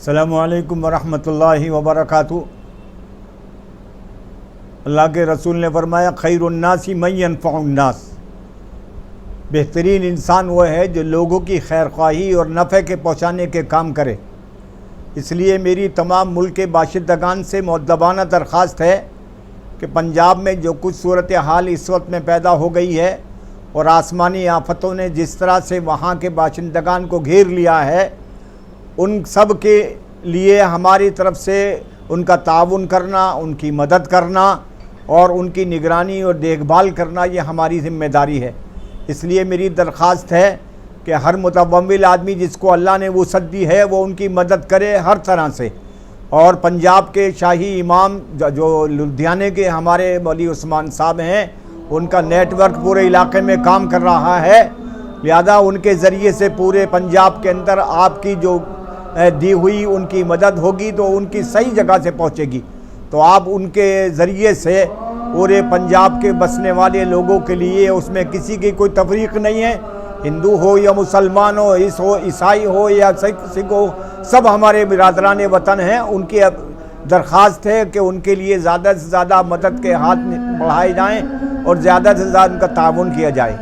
السلام علیکم ورحمۃ اللہ وبرکاتہ۔ اللہ کے رسول نے فرمایا خیر الناس من ينفع الناس، بہترین انسان وہ ہے جو لوگوں کی خیر خواہی اور نفع کے پہنچانے کے کام کرے۔ اس لیے میری تمام ملک کے باشندگان سے مؤدبانہ درخواست ہے کہ پنجاب میں جو کچھ صورتحال اس وقت میں پیدا ہو گئی ہے اور آسمانی آفتوں نے جس طرح سے وہاں کے باشندگان کو گھیر لیا ہے، ان سب کے لیے ہماری طرف سے ان کا تعاون کرنا، ان کی مدد کرنا اور ان کی نگرانی اور دیکھ بھال کرنا یہ ہماری ذمہ داری ہے۔ اس لیے میری درخواست ہے کہ ہر متومل آدمی جس کو اللہ نے وسعت دی ہے وہ ان کی مدد کرے ہر طرح سے۔ اور پنجاب کے شاہی امام جو لدھیانے کے ہمارے مولوی عثمان صاحب ہیں، ان کا نیٹ ورک پورے علاقے میں کام کر رہا ہے، لہذا ان کے ذریعے سے پورے پنجاب کے اندر آپ کی جو دی ہوئی ان کی مدد ہوگی تو ان کی صحیح جگہ سے پہنچے گی۔ تو آپ ان کے ذریعے سے پورے پنجاب کے بسنے والے لوگوں کے لیے، اس میں کسی کی کوئی تفریق نہیں ہے، ہندو ہو یا مسلمان ہو، عیسائی ہو یا سکھ ہو، سب ہمارے برادران وطن ہیں۔ ان کی درخواست ہے کہ ان کے لیے زیادہ سے زیادہ مدد کے ہاتھ بڑھائے جائیں اور زیادہ سے زیادہ ان کا تعاون کیا جائے۔